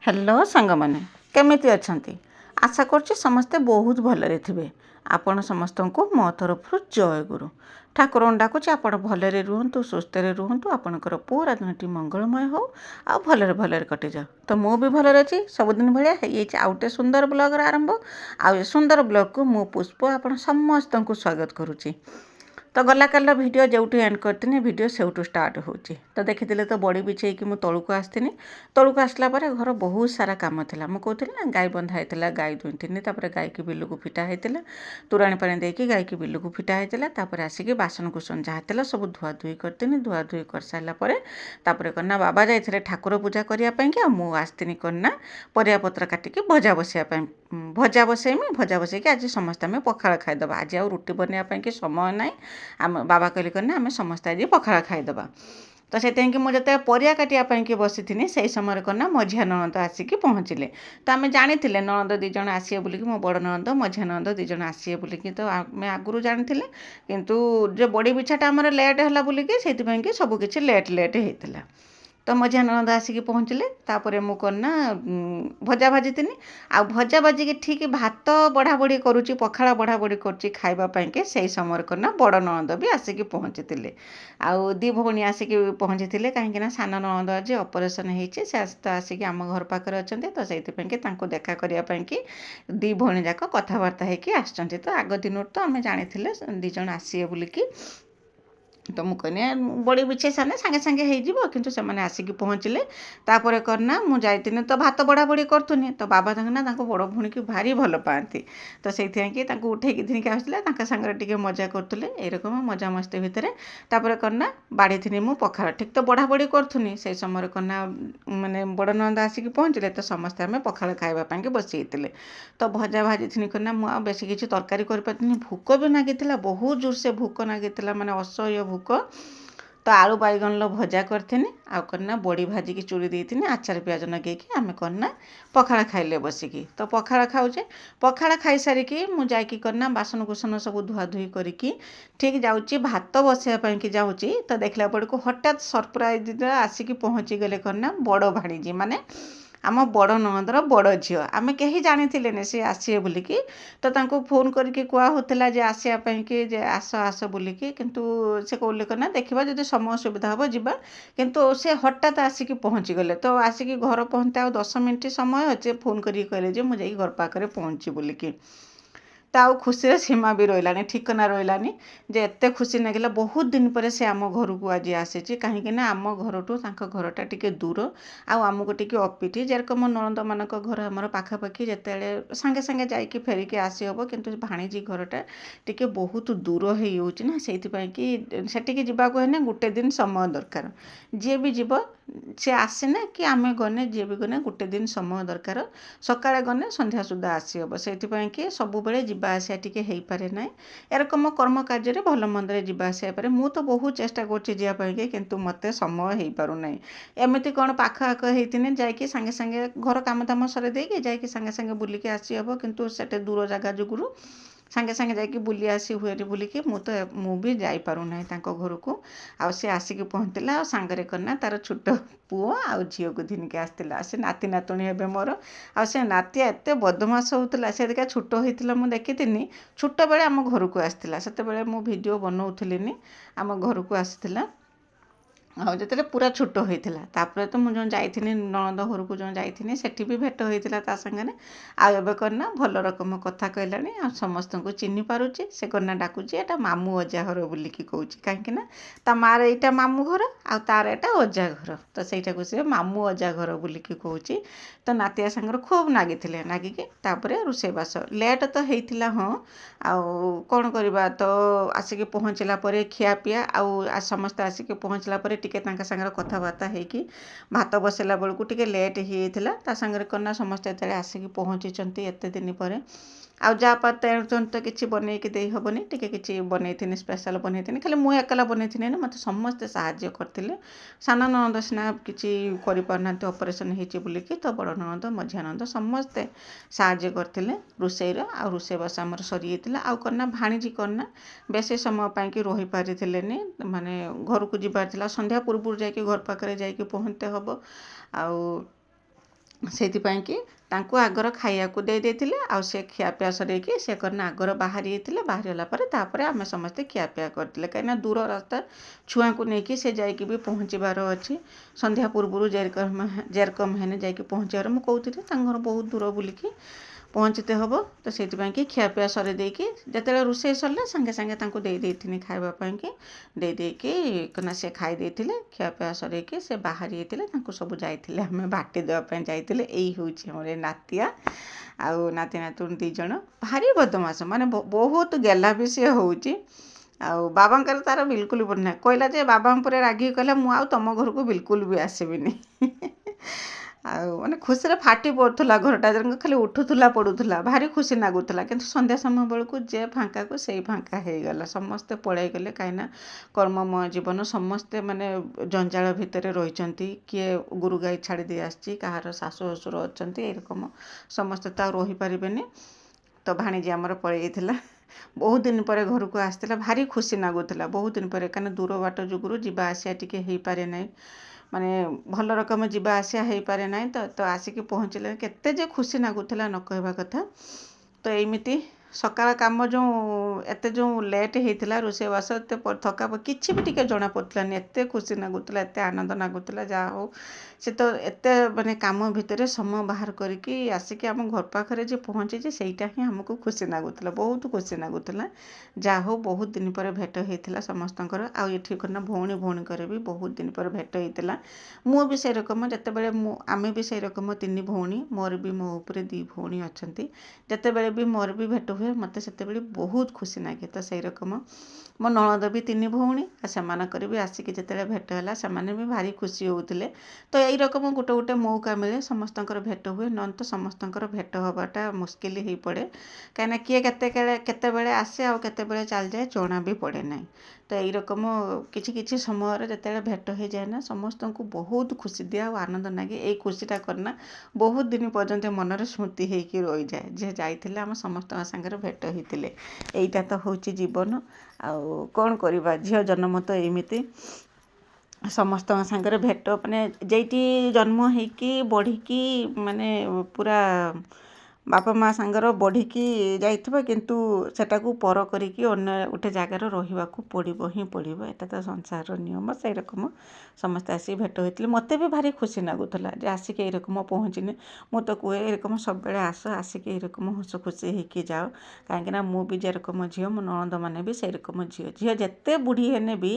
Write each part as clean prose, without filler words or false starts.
Hello सांग मैंने केमिति अछंती आशा करछि समस्ते बहुत भलरे थिबे। आपण समस्तंको मो तरफरु जय गुरु। ठाकुर डाकुछि आपण भलरे रुहंतु, सुस्थरे रुहंतु, आपणकर पूरा दिनटी मंगलमय हो आ भलरे भलरे कटि जाओ। तो मु भी भलरे अछि सबुदिन भलिया हेइ आउटे सुंदर ब्लॉगर आरंभ आ ए सुंदर ब्लॉग को मु पुष्प आपण समस्तंको स्वागत करूछि। तो गला काल भिडियो जोटू एंड करथिनी भिडियो सेउटू स्टार्ट होची। तो देखिथिले तो बड़ी बिछे कि मु तळुको आस्थिनी। तळुको आसला परे घर बहुत सारा काम थिला। मु कहथिली ना गाय बंधा हेतिला, गाय दुहिथिनी, तापर गाय की बिलुको फिटा हेतिला, तुराणी पानी देकी गाय की बिलुको फिटा हेतिला, तापर आसिकी बासन कुसन जहा थिला सब धुआ धुई करथिनी। धुआ धुई कर साइला परे तापर कन्ना बाबा जाइथिले ठाकुर पूजा करिया पई कि मु आस्थिनी कन्ना परिया पत्र काटिकी भजा बसिया पई भजा बसेमी। भजा बसेकी आज समस्त आमे पखाळ खाइदबा। आज आ रुटी बनिया पई कि समय नाही। आम बाबा कहले कन्ना आमे समस्त आज पखाळ खाइदबा। तो से कि मुझे परिया काटिया कि बसी थी से समय कन्ना मझिया ननद आसिकी पहुँचले। तो आम जानी ननद दीज आसे बोलिकी मो बड़ ननद मझिया ननद दीज आसे बोलिकी तो आम आगुरी जानी किंतु जो बड़ी बिछाटा आमर लेट है बोलिकी से सबकि लेट लेट होता। तो मझिया ननद आसिकी पहुँचले। तापर मु कन्ना भजा भाजी थी आ भजा भाजिकी ठीक भात बढ़ा बढ़ी करुच्ची पखाड़ बढ़ा बढ़ी करुच्ची खाइबा के से समय कन्ना बड़ ननद भी आसिकी पहुँची थे। आउ दी भौणी आसिकी पहुँची थे कहीं सान ननद आज ऑपरेशन होती से तो आसिकी आम घर पाखे अच्छा। तो से देखा करने कि दी भौणी जाक कथबार्ता होगी आसुँच। तो आग दिन तो आम जानी दीज आसिए बोलिकी। तो मु कहनी बड़ी बिछे साने सांगे सांगे हो किंतु से मैंने आसिकी पहुँचले। तापर करना मु जाइतिनी तो भात बड़ा बड़ी करथुनी। तो बाबा ना बड़ भौणी की भारी भल पाती। तो से उठेकी धीनिक आसला सांगे टिके मजा करतुले एरकम मजा मस्ती भितर। तापर करना बाड़ी थी मु पखाड़ ठीक तो बड़ा बड़ी करथुनी से समय करना माने बड़ नंद आसिकी पहुँचले। तो समस्ते आम पखाड़ खाइबा बसी। तो भजा भाजी थी करना मु बेसी किसी तरकारी कर भूक भी नागी बहुत जोर से भूक नागी माने असह्य भूक। तो आलू बैगन भजा करथिनी आ करना बड़ी भाजिकी चूड़ी देती आचार प्याज नगेकी आम करना पखाड़ खाइले बसिकी। तो पखाड़ खाऊे पखाड़ खाई सारिकी मु जाइकी करना बासन कुसन सब धुआ धुई करिकी ठीक जाऊँगी भात बसाइबा कि जाऊँगी। तो देखला बेलू हठात सरप्राइज आसिकी पहुँची गले करना बड़ भाणीजी माने आम बड़ ननदर बड़ झील आम कहीं जानी सी आसे बोलिकी। तो तांको फोन करके कह होता जे आसापी कि जे आस आस बोलिकी किंतु से कहले करना देखा जो समय सुविधा हम जा किंतु से हठात आसिकी पहुँची गले। तो आसिकी घर पहुँचते आ 10 मिनिट समय अच्छे फोन करके कहले जे मुझे घर पाखे पहुँची बोलिकी। तो आउ खुशी सीमा भी रही ठिकना रही जे एत खुशी लगे बहुत दिन पर से आम घर को आज आसी कहीं आम घर टू घरटा टी दूर आमको टी अपिठी जेरक मो ननद मान घर आम पाखापाखि जिते सांगे सांगे जाकि फेरिकी आसी हम किंतु भाणीजी घरटा टी बहुत दूर हो से जावाक है गोटे दिन समय दरकार जी भी जीव सी आसना कि आम गने जी भी गने गोटे दिन समय दरकार सकाଳେ गने संध्या सुधा आसी हम से सब आसिया टिके हो पारे ना एरकम कर्म कार्य भल मंदे जावासिया पारे मु तो बहुत चेष्टा करपाई किंतु मत समय हो पार ना एमती कौन पाख आख होती जाकि सांगे सांगे घर काम दाम सर देकी जाकि सांगे सांगे बुलिकी आसी हम किंतु सेटे दूर जगह जुगुरु सांगे सांगे जाकि बुली आसी हुए बोलिकी मु भी जापारू ना घर को आ सी आसिकी पहुँचला आ सांगरे करना तार छोट पुओ आ झील को धीनिकी आसला से नाती नातुणी हे मोर आ से नातिया एत बदमाश होता से देखा छोट होता मुझे देखी छोट बेले आम घर को आसला से मु भिडियो बनाऊली आम घर को आसला आ जो पूरा छोट होता तापर तो मुझे जाइथी ननद घर को जो जाइथी सेठी भी भेट होता सागर आबे करना भल रकम कथा कहलानी आ समस्त को चिन्ह पारुची से करना डाकुची एटा मामू अजा घर बोलिकी कहूँ कहीं ता मार यहाँ मामू घर आ तार एटा अजा घर तो सहीटा को सी मामू अजा घर बोलिकी कहूँ। तो नातिया सांगर खूब नागिले नागिकी तापर रोषेबास लेट तो होता हाँ आउ कौन करवा तो आसिकी पहुँचला खिया पिया आ समस्ते आसिकी पहुँचला टिके सांगे कथबार्ता होगी भात बसला बेलू टे लेट होता सांगे करना समस्ते जो आसिकी पहुँची एत दिन पर आउ जा पाते तो किसी बनईकी दे हेनी टे कि बनई स्पेशल बनई खाली मुझे एकला बनई ना मत समस्ते साहाय्य करते सान ननद सीना किसी करना ऑपरेशन होलिकी तो बड़ ननद मझिया ननद समस्ते साहाय्य करते रोषेईर आ रोषेईबास आमर सरी जाता आना भाणीजी करना बेसी समय पाई रही पारे माने घर को जबार संध्या पूर्व जाकि घर पाखे जाकि पहुँचते हम आउ ସେଇଥିପାଇଁ କି ତାଙ୍କୁ ଆଗର ଖାଇବାକୁ ଦେଇ ଦେଇଥିଲେ ଆଉ ସେ ଖିଆପିଆ ସରେଇକି ସେ କରିନା ଆଗର ବାହାରି ଯାଇଥିଲେ। ବାହାରିଗଲା ପରେ ତାପରେ ଆମେ ସମସ୍ତେ ଖିଆପିଆ କରିଥିଲେ, କାହିଁକିନା ଦୂର ରାସ୍ତା ଛୁଆଙ୍କୁ ନେଇକି ସେ ଯାଇକି ବି ପହଞ୍ଚିବାର ଅଛି। ସନ୍ଧ୍ୟା ପୂର୍ବରୁ ଜେରକମ୍ ହେନେ ଯାଇକି ପହଞ୍ଚିବାର ମୁଁ କହୁଥିଲି, ତାଙ୍କ ଘର ବହୁତ ଦୂର ବୁଲିକି ପହଞ୍ଚିତେ ହେବ। ତ ସେଇଥିପାଇଁ କି ଖିଆପିଆ ସରେଇ ଦେଇକି ଯେତେବେଳେ ରୋଷେଇ ସରିଲା ସାଙ୍ଗେ ସାଙ୍ଗେ ତାଙ୍କୁ ଦେଇ ଦେଇଥିନି ଖାଇବା ପାଇଁକି। ଦେଇ ଦେଇକି ନା ସେ ଖାଇ ଦେଇଥିଲେ, ଖିଆପିଆ ସରେଇକି ସେ ବାହାରି ଯାଇଥିଲେ। ତାଙ୍କୁ ସବୁ ଯାଇଥିଲେ ଆମେ ବାଟି ଦେବା ପାଇଁ ଯାଇଥିଲେ। ଏଇ ହେଉଛି ଆମର ଏ ନାତିଆ ଆଉ ନାତି ନାତୁଣୀ 2 ଜଣ। ଭାରି ବଦମାସ, ମାନେ ବହୁତ ଗେଲା ବି ସିଏ ହେଉଛି। ଆଉ ବାବାଙ୍କର ତାର ବିଲକୁଲ ବି ନାହିଁ। କହିଲା ଯେ ବାବାଙ୍କ ଉପରେ ରାଗିକି କହିଲା ମୁଁ ଆଉ ତମ ଘରକୁ ବିଲକୁଲ ବି ଆସିବିନି। ଆଉ ମାନେ ଖୁସିରେ ଫାଟି ପଡ଼ୁଥିଲା ଘରଟା, ଯେମିତି ଖାଲି ଉଠୁଥିଲା ପଡ଼ୁଥିଲା, ଭାରି ଖୁସି ଲାଗୁଥିଲା। କିନ୍ତୁ ସନ୍ଧ୍ୟା ସମୟ ବେଳକୁ ଯେ ଫାଙ୍କାକୁ ସେଇ ଫାଙ୍କା ହେଇଗଲା, ସମସ୍ତେ ପଳେଇଗଲେ। କାହିଁକିନା କର୍ମମୟ ଜୀବନ, ସମସ୍ତେ ମାନେ ଜଞ୍ଜାଳ ଭିତରେ ରହିଛନ୍ତି। କିଏ ଗୁରୁ ଗାଈ ଛାଡ଼ି ଦେଇ ଆସିଛି, କାହାର ଶାଶୁ ଶ୍ୱଶୁର ଅଛନ୍ତି, ଏରକମ ସମସ୍ତେ ତ ଆଉ ରହିପାରିବେନି। ତ ଭାଣିଜୀ ଆମର ପଳେଇ ଯାଇଥିଲା, ବହୁତ ଦିନ ପରେ ଘରକୁ ଆସିଥିଲା। ଭାରି ଖୁସି ଲାଗୁଥିଲା ବହୁତ ଦିନ ପରେ, କାହିଁକିନା ଦୂର ବାଟ ଯୋଗୁରୁ ଯିବା ଆସିବା ଟିକେ ହେଇପାରେ ନାହିଁ, ମାନେ ଭଲ ରକମ ଯିବା ଆସିବା ହେଇପାରେ ନାହିଁ। ତ ଆସିକି ପହଞ୍ଚିଲେ କେତେ ଯେ ଖୁସି ଲାଗୁଥିଲା ନ କହିବା କଥା। ତ ଏମିତି ସକାଳ କାମ ଯେଉଁ ଏତେ ଯେଉଁ ଲେଟ୍ ହେଇଥିଲା ରୋଷେଇବାସ, ଏତେ କିଛି ବି ଟିକେ ଜଣାପଡ଼ୁଥିଲାନି। ଏତେ ଖୁସି ଲାଗୁଥିଲା, ଏତେ ଆନନ୍ଦ ଲାଗୁଥିଲା। ଯାହା ହଉ ସେ ତ ଏତେ ମାନେ କାମ ଭିତରେ ସମୟ ବାହାର କରିକି ଆସିକି ଆମ ଘର ପାଖରେ ଯେ ପହଞ୍ଚିଛି, ସେଇଟା ହିଁ ଆମକୁ ଖୁସି ଲାଗୁଥିଲା, ବହୁତ ଖୁସି ଲାଗୁଥିଲା। ଯାହା ହଉ ବହୁତ ଦିନ ପରେ ଭେଟ ହେଇଥିଲା ସମସ୍ତଙ୍କର। ଆଉ ଏଠି ନା ଭଉଣୀଙ୍କର ବି ବହୁତ ଦିନ ପରେ ଭେଟ ହେଇଥିଲା। ମୁଁ ବି ସେଇ ରକମ, ଯେତେବେଳେ ଆମେ ବି ସେଇ ରକମ 3 ଭଉଣୀ, ମୋର ବି ମୋ ଉପରେ 2 ଭଉଣୀ ଅଛନ୍ତି। ଯେତେବେଳେ ବି ମୋର ବି ଭେଟ ହୁଏ ମୋତେ ସେତେବେଳେ ବହୁତ ଖୁସି ଲାଗେ। ତ ସେଇ ରକମ ମୋ ନଣନ୍ଦ ବି 3 ଭଉଣୀ, ଆଉ ସେମାନଙ୍କର ବି ଆସିକି ଯେତେବେଳେ ଭେଟ ହେଲା ସେମାନେ ବି ଭାରି ଖୁସି ହେଉଥିଲେ। ତ ଏଇ ରକମ ଗୋଟେ ଗୋଟେ ମୌକା ମିଳେ, ସମସ୍ତଙ୍କର ଭେଟ ହୁଏ। ନହେଲେ ତ ସମସ୍ତଙ୍କର ଭେଟ ହେବାଟା ମୁସ୍କିଲ ହେଇପଡ଼େ, କାହିଁକିନା କିଏ କେତେବେଳେ ଆସେ ଆଉ କେତେବେଳେ ଚାଲିଯାଏ ଜଣା ବି ପଡ଼େ ନାହିଁ। ତ ଏଇ ରକମ କିଛି ସମୟରେ ଯେତେବେଳେ ଭେଟ ହେଇଯାଏ ନା, ସମସ୍ତଙ୍କୁ ବହୁତ ଖୁସି ଦିଏ ଆଉ ଆନନ୍ଦ ଲାଗେ। ଏଇ ଖୁସିଟା କରନା ବହୁତ ଦିନ ପର୍ଯ୍ୟନ୍ତ ମନରେ ସ୍ମୃତି ହେଇକି ରହିଯାଏ, ଯେ ଯାଇଥିଲେ ଆମ ସମସ୍ତଙ୍କ ସାଙ୍ଗରେ ଭେଟ ହେଇଥିଲେ। ଏଇଟା ତ ହେଉଛି ଜୀବନ, ଆଉ କ'ଣ କରିବା, ଝିଅ ଜନ୍ମ ତ ଏମିତି। ସମସ୍ତଙ୍କ ସାଙ୍ଗରେ ଭେଟ, ମାନେ ଯେଇଠି ଜନ୍ମ ହେଇକି ବଢ଼ିକି ମାନେ ପୁରା ବାପା ମା ସାଙ୍ଗର ବଢ଼ିକି ଯାଇଥିବ, କିନ୍ତୁ ସେଟାକୁ ପର କରିକି ଅନ୍ୟ ଗୋଟେ ଜାଗାରେ ରହିବାକୁ ପଡ଼ିବ ହିଁ ପଡ଼ିବ। ଏଟା ତ ସଂସାରର ନିୟମ। ସେଇ ରକମ ସମସ୍ତେ ଆସିକି ଭେଟ ହେଇଥିଲେ। ମୋତେ ବି ଭାରି ଖୁସି ଲାଗୁଥିଲା ଯେ ଆସିକି ଏଇ ରକମ ପହଞ୍ଚିନି। ମୁଁ ତ କୁହେ ଏରକମ ସବୁବେଳେ ଆସିକି ଏଇ ରକମ ହସ ଖୁସି ହେଇକି ଯାଅ, କାହିଁକିନା ମୁଁ ବି ଯେରକମ ଝିଅ, ମୋ ନଣନ୍ଦମାନେ ବି ସେଇ ରକମ ଝିଅ ଯେତେ ବୁଢ଼ୀ ହେନେ ବି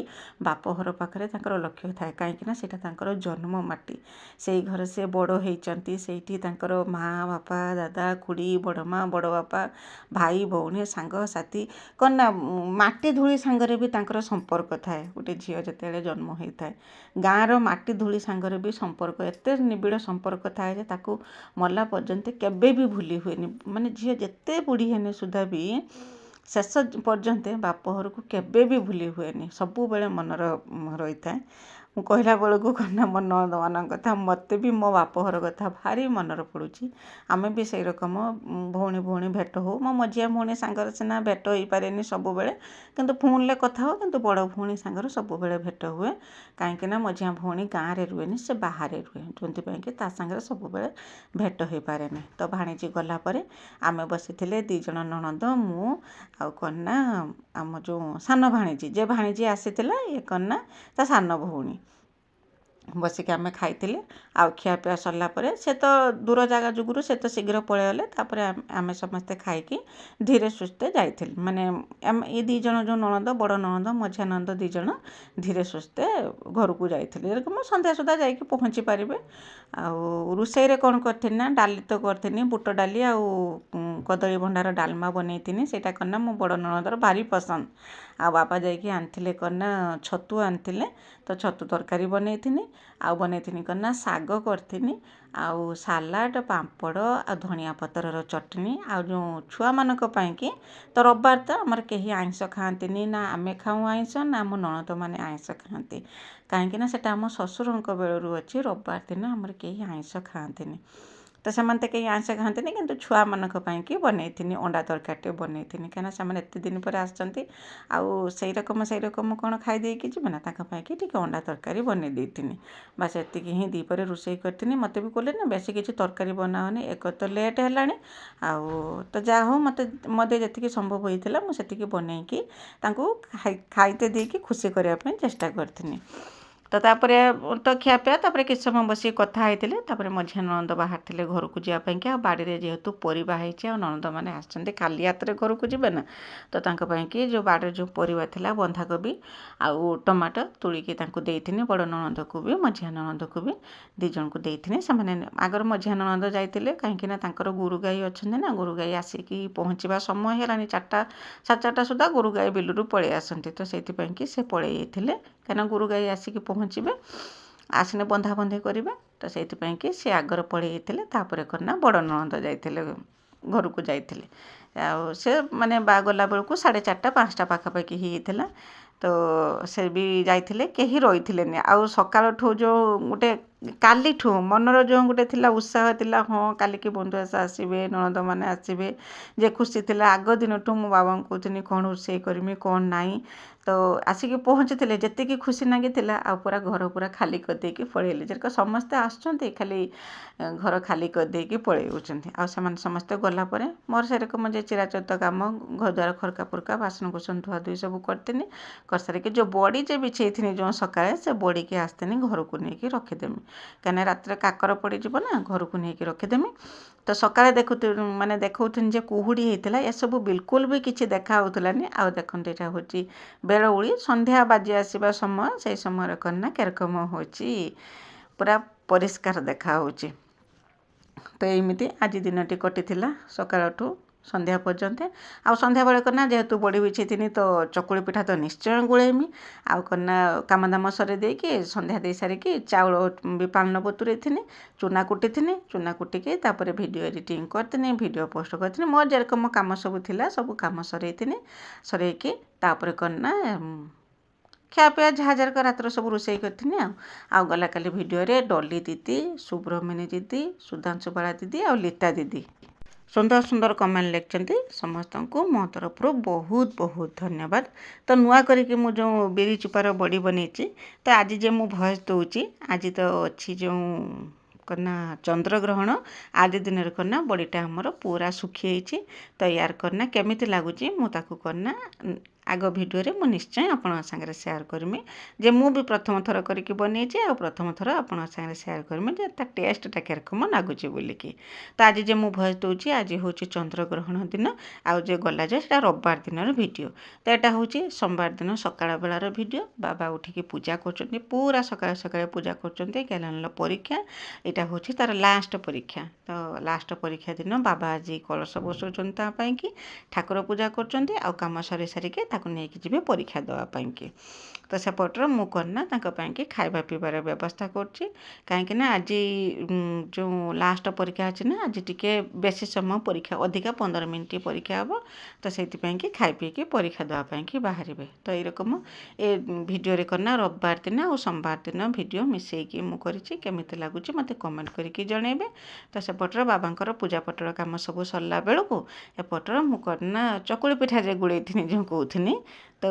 ବାପଘର ପାଖରେ ତାଙ୍କର ଲକ୍ଷ୍ୟ ଥାଏ, କାହିଁକିନା ସେଇଟା ତାଙ୍କର ଜନ୍ମ ମାଟି। ସେଇ ଘରେ ସେ ବଡ଼ ହେଇଛନ୍ତି, ସେଇଠି ତାଙ୍କର ମା ବାପା ଦାଦା ଖୁଡ଼ି ବଡ଼ ମା ବଡ଼ ବାପା ଭାଇ ଭଉଣୀ ସାଙ୍ଗସାଥି କ'ଣ ନା ମାଟି ଧୂଳି ସାଙ୍ଗରେ ବି ତାଙ୍କର ସମ୍ପର୍କ ଥାଏ। ଗୋଟେ ଝିଅ ଯେତେବେଳେ ଜନ୍ମ ହେଇଥାଏ, ଗାଁର ମାଟି ଧୂଳି ସାଙ୍ଗରେ ବି ସମ୍ପର୍କ, ଏତେ ନିବିଡ଼ ସମ୍ପର୍କ ଥାଏ ଯେ ତାକୁ ମଲା ପର୍ଯ୍ୟନ୍ତ କେବେ ବି ଭୁଲି ହୁଏନି। ମାନେ ଝିଅ ଯେତେ ବୁଢ଼ୀ ହେନେ ସୁଦ୍ଧା ବି ଶେଷ ପର୍ଯ୍ୟନ୍ତ ବାପଘରକୁ କେବେ ବି ଭୁଲି ହୁଏନି, ସବୁବେଳେ ମନର ରହିଥାଏ। ମୁଁ କହିଲା ବେଳକୁ କ'ଣ ମୋ ନଣନ୍ଦମାନଙ୍କ କଥା, ମୋତେ ବି ମୋ ବାପଘର କଥା ଭାରି ମନରେ ପଡ଼ୁଛି। ଆମେ ବି ସେଇ ରକମ ଭଉଣୀ ଭେଟ ହଉ। ମୋ ମଝିଆ ଭଉଣୀ ସାଙ୍ଗରେ ସିନା ଭେଟ ହେଇପାରେନି ସବୁବେଳେ, କିନ୍ତୁ ଫୋନ୍ରେ କଥା ହଉ, କିନ୍ତୁ ବଡ଼ ଭଉଣୀ ସାଙ୍ଗରେ ସବୁବେଳେ ଭେଟ ହୁଏ। କାହିଁକିନା ମଝିଆ ଭଉଣୀ ଗାଁରେ ରୁହେନି, ସେ ବାହାରେ ରୁହେ, ଯେଉଁଥିପାଇଁ କି ତା ସାଙ୍ଗରେ ସବୁବେଳେ ଭେଟ ହେଇପାରେନି। ତ ଭାଣିଜୀ ଗଲା ପରେ ଆମେ ବସିଥିଲେ 2 ଜଣ ନଣନ୍ଦ, ମୁଁ ଆଉ କନ୍ୟା, ଆମ ଯେଉଁ ସାନ ଭାଣିଜୀ, ଯେ ଭାଣିଜୀ ଆସିଥିଲା ଇଏ କନ୍ୟା ତା ସାନ ଭଉଣୀ, ବସିକି ଆମେ ଖାଇଥିଲେ। ଆଉ ଖିଆପିଆ ସରିଲା ପରେ ସେ ତ ଦୂର ଜାଗା ଯୋଗୁରୁ ସେ ତ ଶୀଘ୍ର ପଳେଇଗଲେ। ତାପରେ ଆମେ ସମସ୍ତେ ଖାଇକି ଧୀରେ ସୁସ୍ଥେ ଯାଇଥିଲୁ, ମାନେ ଏ 2 ଜଣ ଯେଉଁ ନଣନ୍ଦ, ବଡ଼ ନଣନ୍ଦ ମଝିଆ ନଣନ୍ଦ 2 ଜଣ ଧୀରେ ସୁସ୍ଥେ ଘରକୁ ଯାଇଥିଲେ। ଏରକମ ସନ୍ଧ୍ୟା ସୁଦ୍ଧା ଯାଇକି ପହଞ୍ଚି ପାରିବେ। ଆଉ ରୋଷେଇରେ କ'ଣ କରିଥିଲି ନା, ଡାଲି ତ କରିଥିଲି, ବୁଟ ଡାଲି ଆଉ କଦଳୀ ଭଣ୍ଡାର ଡାଲମା ବନେଇଥିଲି। ସେଇଟା କ'ଣ ମୋ ବଡ଼ ନଣନ୍ଦର ଭାରି ପସନ୍ଦ। ଆଉ ବାପା ଯାଇକି ଆଣିଥିଲେ କ'ଣ ଛତୁ ଆଣିଥିଲେ, ତ ଛତୁ ତରକାରୀ ବନେଇଥିଲି। ଆଉ ବନେଇଥିଲି କ'ଣ ଶାଗ କରିଥିଲି, ଆଉ ସାଲାଡ଼, ପାମ୍ପଡ଼, ଆଉ ଧନିଆ ପତ୍ରର ଚଟଣି। ଆଉ ଯେଉଁ ଛୁଆମାନଙ୍କ ପାଇଁକି ତ ରବିବାର ତ ଆମର କେହି ଆଇଁଷ ଖାଆନ୍ତିନି, ନା ଆମେ ଖାଉ ଆଇଁଷ, ନା ଆମ ନଣନ୍ଦମାନେ ଆଇଁଷ ଖାଆନ୍ତି। କାହିଁକିନା ସେଟା ଆମ ଶ୍ୱଶୁରଙ୍କ ବେଳରୁ ଅଛି, ରବିବାର ଦିନ ଆମର କେହି ଆଇଁଷ ଖାଆନ୍ତିନି। ତ ସେମାନେ ତ କେହି ଆଇଁଷ ଖାଆନ୍ତିନି କିନ୍ତୁ ଛୁଆମାନଙ୍କ ପାଇଁକି ବନେଇଥିନି ଅଣ୍ଡା ତରକାରୀଟେ ବନେଇଥିନି କାହିଁକିନା ସେମାନେ ଏତେ ଦିନ ପରେ ଆସିଛନ୍ତି ଆଉ ସେଇ ରକମ କ'ଣ ଖାଇ ଦେଇକି ଯିବେ ନା ତାଙ୍କ ପାଇଁକି ଟିକେ ଅଣ୍ଡା ତରକାରୀ ବନେଇ ଦେଇଥିନି ବାସ୍ ଏତିକି ହିଁ ଦ୍ୱିପହରେ ରୋଷେଇ କରିଥିନି ମୋତେ ବି କହିଲେ ନା ବେଶୀ କିଛି ତରକାରୀ ବନାଅନି ଏକ ତ ଲେଟ୍ ହେଲାଣି ଆଉ ତ ଯାହା ହଉ ମୋତେ ଯେତିକି ସମ୍ଭବ ହେଇଥିଲା ମୁଁ ସେତିକି ବନେଇକି ତାଙ୍କୁ ଖାଇତେ ଦେଇକି ଖୁସି କରିବା ପାଇଁ ଚେଷ୍ଟା କରିଥିନି ତ ତାପରେ ତ ଖିଆପିଆ ତାପରେ କିଛି ସମୟ ବସିକି କଥା ହେଇଥିଲେ ତାପରେ ମଝିଆ ନଣନ୍ଦ ବାହାରିଥିଲେ ଘରକୁ ଯିବା ପାଇଁକି ଆଉ ବାଡ଼ିରେ ଯେହେତୁ ପରିବା ହେଇଛି ଆଉ ନଣନ୍ଦମାନେ ଆସିଛନ୍ତି ଖାଲି ହାତରେ ଘରକୁ ଯିବେ ନା ତ ତାଙ୍କ ପାଇଁକି ଯେଉଁ ବାଡ଼ିରେ ଯେଉଁ ପରିବା ଥିଲା ବନ୍ଧାକୋବି ଆଉ ଟମାଟୋ ତୋଳିକି ତାଙ୍କୁ ଦେଇଥିନି ବଡ଼ ନଣନ୍ଦକୁ ବି ମଝିଆ ନଣନ୍ଦକୁ ବି ଦୁଇ ଜଣଙ୍କୁ ଦେଇଥିନି ସେମାନେ ଆଗରୁ ମଝିଆ ନଣନ୍ଦ ଯାଇଥିଲେ କାହିଁକିନା ତାଙ୍କର ଗୋରୁ ଗାଈ ଅଛନ୍ତି ନା ଗୋରୁ ଗାଈ ଆସିକି ପହଞ୍ଚିବା ସମୟ ହେଲାଣି 4ଟା ସାଢ଼େ 4ଟା ସୁଦ୍ଧା ଗୋରୁ ଗାଈ ବିଲରୁ ପଳେଇ ଆସନ୍ତି ତ ସେଇଥିପାଇଁକି ସେ ପଳେଇ ଯାଇଥିଲେ କାହିଁକିନା ଗୋରୁ ଗାଈ ଆସିକି ପହଞ୍ଚିବେ ଆସିନେ ବନ୍ଧାବନ୍ଧି କରିବେ ତ ସେଇଥିପାଇଁକି ସେ ଆଗରେ ପଳେଇ ଯାଇଥିଲେ ତାପରେ କରିନା ବଡ଼ ନଣନ୍ଦ ଯାଇଥିଲେ ଘରକୁ ଯାଇଥିଲେ ଆଉ ସେ ମାନେ ଗଲା ବେଳକୁ 4:30 5ଟା ପାଖାପାଖି ହେଇଯାଇଥିଲା ତ ସେ ବି ଯାଇଥିଲେ କେହି ରହିଥିଲେନି ଆଉ ସକାଳଠୁ ଯେଉଁ ଗୋଟେ କାଲିଠୁ ମନର ଯେଉଁ ଗୋଟେ ଥିଲା ଉତ୍ସାହ ଥିଲା ହଁ କାଲିକି ବନ୍ଧୁ ଆସିବେ ନଣନ୍ଦମାନେ ଆସିବେ ଯେ ଖୁସି ଥିଲା ଆଗ ଦିନଠୁ ମୋ ବାବାଙ୍କୁ କହୁଥିଲି କ'ଣ ରୋଷେଇ କରିମି କ'ଣ ନାହିଁ ତ ଆସିକି ପହଞ୍ଚିଥିଲେ ଯେତିକି ଖୁସି ଲାଗିଥିଲା ଆଉ ପୁରା ଘର ପୁରା ଖାଲି କରିଦେଇକି ପଳେଇଲେ ଯେହେତୁ ସମସ୍ତେ ଆସୁଛନ୍ତି ଖାଲି ଘର ଖାଲି କରିଦେଇକି ପଳେଇ ଯାଉଛନ୍ତି ଆଉ ସେମାନେ ସମସ୍ତେ ଗଲା ପରେ ମୋର ସେରକମ ଯେ ଚିରାଚରିତ କାମ ଘରଦ୍ୱାର ଖରକା ଫୁରକା ବାସନ କୁସନ ଧୁଆଧୁଇ ସବୁ କରିଥିନି କରିସାରିକି ଯେଉଁ ବଡ଼ି ଯେ ବିଛେଇଥିନି ଯେଉଁ ସକାଳେ ସେ ବଡ଼ିକି ଆସିଥିନି ଘରକୁ ନେଇକି ରଖିଦେମି କାହିଁକିନା ରାତିରେ କାକର ପଡ଼ିଯିବ ନା ଘରକୁ ନେଇକି ରଖିଦେମି ତ ସକାଳେ ଦେଖଉଥିନି ଯେ କୁହୁଡ଼ି ହେଇଥିଲା ଏସବୁ ବିଲକୁଲ ବି କିଛି ଦେଖା ହେଉଥିଲାନି ଆଉ ଦେଖନ୍ତୁ ଏଇଟା ହେଉଛି ବେଳଉଳି ସନ୍ଧ୍ୟା ବାଜି ଆସିବା ସମୟ ସେଇ ସମୟରେ କନା କେରକମ ହେଉଛି ପୁରା ପରିଷ୍କାର ଦେଖା ହେଉଛି ତ ଏମିତି ଆଜି ଦିନଟି କଟିଥିଲା ସକାଳଠୁ ସନ୍ଧ୍ୟା ପର୍ଯ୍ୟନ୍ତ ଆଉ ସନ୍ଧ୍ୟାବେଳେ କନା ଯେହେତୁ ବଡ଼ି ବିଛେଇଥିନି ତ ଚକୁଳି ପିଠା ତ ନିଶ୍ଚୟ ଗୋଳେଇମି ଆଉ କନା କାମଦାମ ସରେଇ ଦେଇକି ସନ୍ଧ୍ୟା ଦେଇ ସାରିକି ଚାଉଳ ବି ପାଳନ ବତୁରେଇଥିନି ଚୁନା କୁଟିଥିନି ଚୁନା କୁଟିକି ତାପରେ ଭିଡ଼ିଓ ଏଡ଼ିଟିଂ କରିଥିନି ଭିଡ଼ିଓ ପୋଷ୍ଟ କରିଥିନି ମୋର ଯେରକମ କାମ ସବୁ ଥିଲା ସବୁ କାମ ସରେଇଥିନି ସରେଇକି ତାପରେ କନା ଖିଆପିଆ ଯାହା ରାତିର ସବୁ ରୋଷେଇ କରିଥିନି ଆଉ ଗଲା କାଲି ଭିଡ଼ିଓରେ ଡଲି ଦିଦି ସୁବ୍ରମଣୀ ଦିଦି ସୁଧାଂଶୁ ବାଳା ଦିଦି ଆଉ ଲିତା ଦିଦି ସୁନ୍ଦର ସୁନ୍ଦର କମେଣ୍ଟ ଲେଖିଛନ୍ତି ସମସ୍ତଙ୍କୁ ମୋ ତରଫରୁ ବହୁତ ବହୁତ ଧନ୍ୟବାଦ ତ ନୂଆ କରିକି ମୁଁ ଯେଉଁ ବିରି ଚୁପାର ବଡ଼ି ବନେଇଛି ତ ଆଜି ଯେ ମୁଁ ଭଏସ୍ ଦେଉଛି ଆଜି ତ ଅଛି ଯେଉଁ କନା ଚନ୍ଦ୍ରଗ୍ରହଣ ଆଜି ଦିନରେ କନା ବଡ଼ିଟା ଆମର ପୁରା ଶୁଖିଯାଇଛି ତ ୟାର କନା କେମିତି ଲାଗୁଛି ମୁଁ ତାକୁ କନା ଆଗ ଭିଡ଼ିଓରେ ମୁଁ ନିଶ୍ଚୟ ଆପଣଙ୍କ ସାଙ୍ଗରେ ସେୟାର କରିମି ଯେ ମୁଁ ବି ପ୍ରଥମ ଥର କରିକି ବନେଇଛି ଆଉ ପ୍ରଥମ ଥର ଆପଣଙ୍କ ସାଙ୍ଗରେ ସେୟାର କରିମି ଯେ ତା ଟେଷ୍ଟଟା କେରକମ ଲାଗୁଛି ବୋଲିକି ତ ଆଜି ଯେ ମୁଁ ଭଏସ୍ ଦେଉଛି ଆଜି ହେଉଛି ଚନ୍ଦ୍ରଗ୍ରହଣ ଦିନ ଆଉ ଯେ ଗଲା ଯେ ସେଟା ରବିବାର ଦିନର ଭିଡ଼ିଓ ତ ଏଇଟା ହେଉଛି ସୋମବାର ଦିନ ସକାଳ ବେଳାର ଭିଡ଼ିଓ ବାବା ଉଠିକି ପୂଜା କରୁଛନ୍ତି ପୁରା ସକାଳେ ସକାଳେ ପୂଜା କରୁଛନ୍ତି କ୍ୟାଲେଣ୍ଡର ପରୀକ୍ଷା ଏଇଟା ହେଉଛି ତାର ଲାଷ୍ଟ ପରୀକ୍ଷା ତ ଲାଷ୍ଟ ପରୀକ୍ଷା ଦିନ ବାବା ଆଜି କଳସ ବସାଉଛନ୍ତି ତା ପାଇଁକି ଠାକୁର ପୂଜା କରୁଛନ୍ତି ଆଉ କାମ ସରି ସାରିକି ତାକୁ ନେଇକି ଯିବେ ପରୀକ୍ଷା ଦେବା ପାଇଁକି ତ ସେପଟରେ ମୁଁ କରିନା ତାଙ୍କ ପାଇଁକି ଖାଇବା ପିଇବାର ବ୍ୟବସ୍ଥା କରୁଛି କାହିଁକିନା ଆଜି ଯେଉଁ ଲାଷ୍ଟ ପରୀକ୍ଷା ଅଛି ନା ଆଜି ଟିକେ ବେଶୀ ସମୟ ପରୀକ୍ଷା ଅଧିକା 15 ମିନିଟ୍ ପରୀକ୍ଷା ହେବ ତ ସେଇଥିପାଇଁକି ଖାଇ ପିଇକି ପରୀକ୍ଷା ଦେବା ପାଇଁକି ବାହାରିବେ ତ ଏଇରକମ ଏ ଭିଡ଼ିଓରେ କରିନା ରବିବାର ଦିନ ଆଉ ସୋମବାର ଦିନ ଭିଡ଼ିଓ ମିଶେଇକି ମୁଁ କରିଛି କେମିତି ଲାଗୁଛି ମୋତେ କମେଣ୍ଟ କରିକି ଜଣେଇବେ ତ ସେପଟରେ ବାବାଙ୍କର ପୂଜା ପଟର କାମ ସବୁ ସରିଲା ବେଳକୁ ଏପଟର ମୁଁ କରିନା ଚକୁଳି ପିଠା ଯେ ଗୁଳେଇଥିନି ଯେଉଁ କହୁଥିନି ତ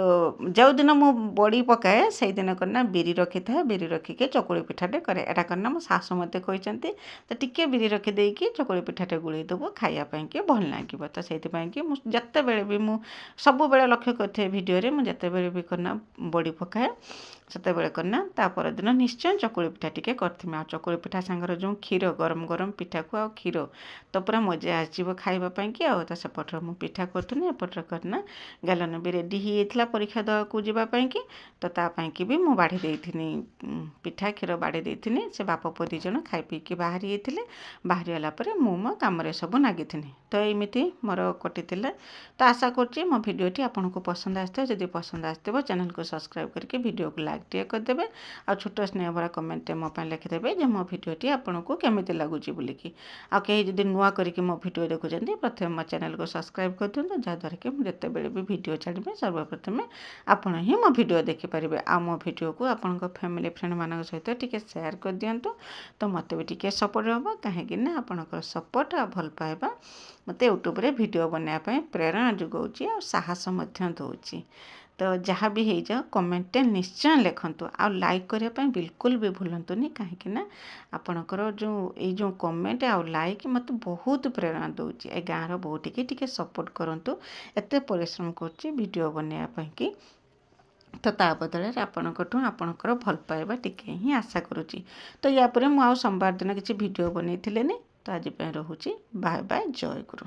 ଯେଉଁଦିନ ମୁଁ ବଡ଼ି ପକାଏ ସେଇଦିନ କରିନା ବିରି ରଖିଥାଏ ବିରି ରଖିକି ଚକୁଳି ପିଠାଟେ କରେ ଏଇଟା କରିନା ମୋ ଶାଶୁ ମୋତେ କହିଛନ୍ତି ତ ଟିକେ ବିରି ରଖିଦେଇକି ଚକୁଳି ପିଠାଟେ ଗୁଳେଇ ଦେବୁ ଖାଇବା ପାଇଁକି ଭଲ ଲାଗିବ ତ ସେଇଥିପାଇଁକି ମୁଁ ଯେତେବେଳେ ବି ମୁଁ ସବୁବେଳେ ଲକ୍ଷ୍ୟ କରିଥାଏ ଭିଡ଼ିଓରେ ମୁଁ ଯେତେବେଳେ ବି କରିନା ବଡ଼ି ପକାଏ ସେତେବେଳେ କରିନା ତା ପରଦିନ ନିଶ୍ଚୟ ଚକୁଳି ପିଠା ଟିକେ କରିଥିମି ଆଉ ଚକୁଳି ପିଠା ସାଙ୍ଗରେ ଯେଉଁ କ୍ଷୀର ଗରମ ଗରମ ପିଠାକୁ ଆଉ କ୍ଷୀର ତ ପୁରା ମଜା ଆସିଯିବ ଖାଇବା ପାଇଁକି ଆଉ ତ ସେପଟରେ ମୁଁ ପିଠା କରୁଥିଲି ଏପଟରେ କରିନା ଗାଲନ ବି ରେଡ଼ି ହେଇଯାଇଥିଲା ପରୀକ୍ଷା ଦେବାକୁ ଯିବା ପାଇଁକି ତ ତା ପାଇଁକି ବି ମୁଁ ବାଢ଼ି ଦେଇଥିନି ପିଠା କ୍ଷୀର ବାଢ଼ି ଦେଇଥିନି ସେ ବାପ ପୁଅ 2 ଜଣ ଖାଇ ପିଇକି ବାହାରି ଯାଇଥିଲେ ବାହାରିଗଲା ପରେ ମୁଁ ମୋ କାମରେ ସବୁ ଲାଗିଥିନି ତ ଏମିତି ମୋର କଟିଥିଲା ତ ଆଶା କରୁଛି ମୋ ଭିଡ଼ିଓଟି ଆପଣଙ୍କୁ ପସନ୍ଦ ଆସିଥିବ ଯଦି ପସନ୍ଦ ଆସିଥିବ ଚ୍ୟାନେଲକୁ ସବସ୍କ୍ରାଇବ୍ କରିକି ଭିଡ଼ିଓକୁ ଲାଇକ୍ ଟିକେ କରିଦେବେ ଆଉ ଛୋଟ ସ୍ନେହ ଭରା କମେଣ୍ଟଟେ ମୋ ପାଇଁ ଲେଖିଦେବେ ଯେ ମୋ ଭିଡ଼ିଓଟି ଆପଣଙ୍କୁ କେମିତି ଲାଗୁଛି ବୋଲିକି ଆଉ କେହି ଯଦି ନୂଆ କରିକି ମୋ ଭିଡ଼ିଓ ଦେଖୁଛନ୍ତି ପ୍ରଥମେ ମୋ ଚ୍ୟାନେଲକୁ ସବସ୍କ୍ରାଇବ୍ କରିଦିଅନ୍ତୁ ଯାହାଦ୍ୱାରା କି ମୁଁ ଯେତେବେଳେ ବି ଭିଡ଼ିଓ ଛାଡ଼ିବି ସର୍ବପ୍ରଥମେ प्रथमे आपण ही मो वीडियो देखिपारे आ मो वीडियो को आपण फैमिली फ्रेंड मान सहित टिके शेयर कर दिंतु तो मत भी टिके सपोर्ट हम कहीं आपण सपोर्ट आ भल पाइबा मत यूट्यूब रे वीडियो बनाया प्रेरणा जोगाऊँच आ साहस दूची तो जहाँ भी हो जाओ कमेंट निश्चय लिखंतु आ लाइक करने बिल्कुल भी भूलंतुनि कहीं आपणकर जो कमेंट आ लाइक मत बहुत प्रेरणा दूची ए गाँव बहुत टिके सपोर्ट करंतु एते परिश्रम करछि वीडियो बनाया कि तो ता बदल आपणकर भल पाइबा टिके ही आशा करुँची तो या पर मुझे सोमवार दिन किसी वीडियो बनई तो आज रोचे बाय बाय जय गुरु।